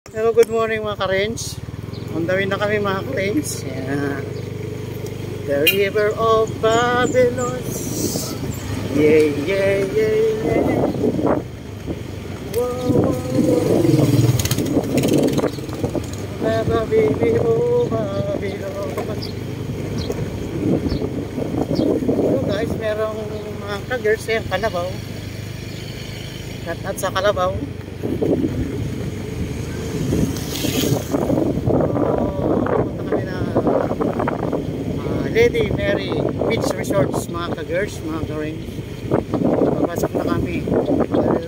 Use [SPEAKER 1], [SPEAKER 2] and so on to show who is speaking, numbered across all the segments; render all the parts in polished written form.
[SPEAKER 1] Hello, good morning mga ka-range. On the way na kami mga ka-range. Yeah. The river of Babylon. Yeah, yeah, yeah, yeah. Whoa, whoa, whoa. Baba, baby, oh, Babylon. So guys, merong mga ka-girls yan, Kalabaw. At sa Kalabaw. Lady Mary Beach Resorts mga ka-girls, mga ka-range. Papasok na kami.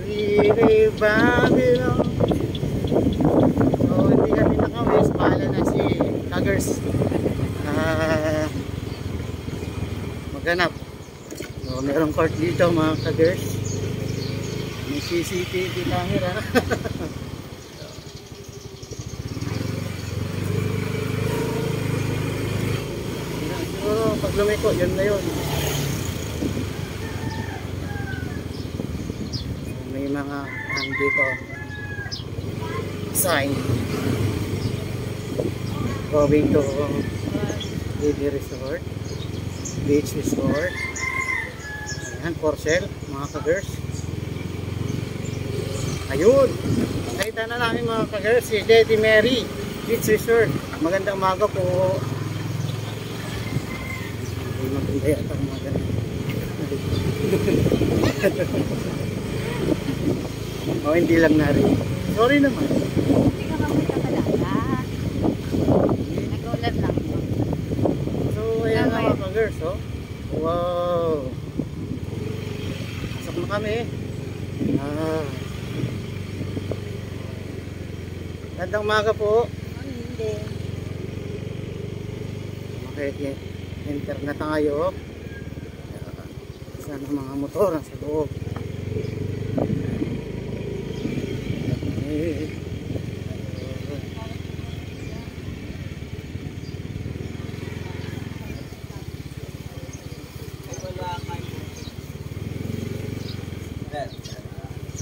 [SPEAKER 1] Really Babylon. So hindi kami nakawis. Pahala na si ka-girls maghanap. So merong court dito mga ka-girls. May CCTV camera. Pag lumiko, yun na yun. May mga dito sign going to Lady Resort, Beach Resort. Ayan, for sale mga ka-girls. Ayun, nakita na namin mga ka-girls si Lady Mary Beach Resort. Magandang umaga po. Maganda yata ang mga ganun. O hindi lang narin. Sorry naman.
[SPEAKER 2] Hindi ka kami nakalala. Nagulat lang.
[SPEAKER 1] So ayan na mga ka-girls, oh. Wow. Pasok na kami. Gandang umaga po.
[SPEAKER 2] Hindi.
[SPEAKER 1] Okay. Enter na tayo. Sana mga motor sa loob.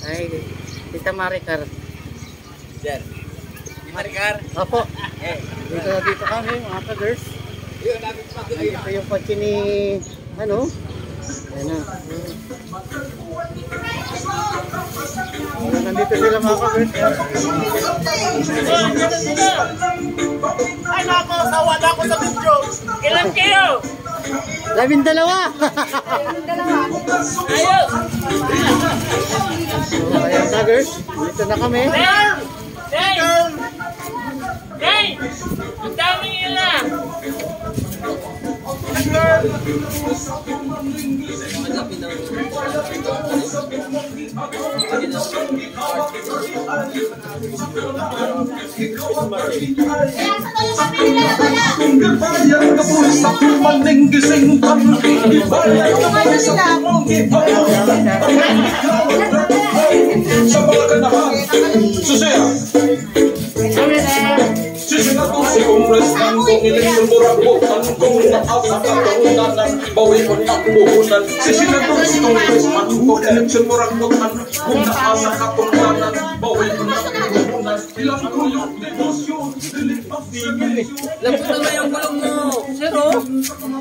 [SPEAKER 1] Ay, Tita Maricar.
[SPEAKER 3] Sir, Tita Maricar?
[SPEAKER 1] Opo. Dito kami mga ka-girls. Ito yung kotse ni ano? Ayan na. Nandito sila mga ka-girls.
[SPEAKER 3] Ay nako, sawa na ako sa video. Ilan kayo?
[SPEAKER 1] 12.
[SPEAKER 3] Ayos!
[SPEAKER 1] So, ayan ka-girls. Dito na kami.
[SPEAKER 3] Hey! Ang dami nila! Labutan na yung gulong mo, Sero.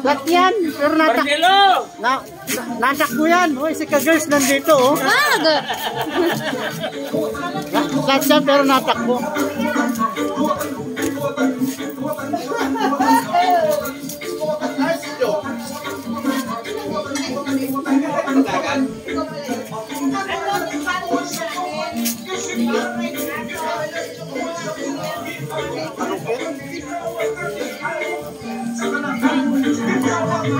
[SPEAKER 1] Flat yan. Pero natakbo yan. Uy, si ka-girls nandito, oh. Flat yan, pero natakbo.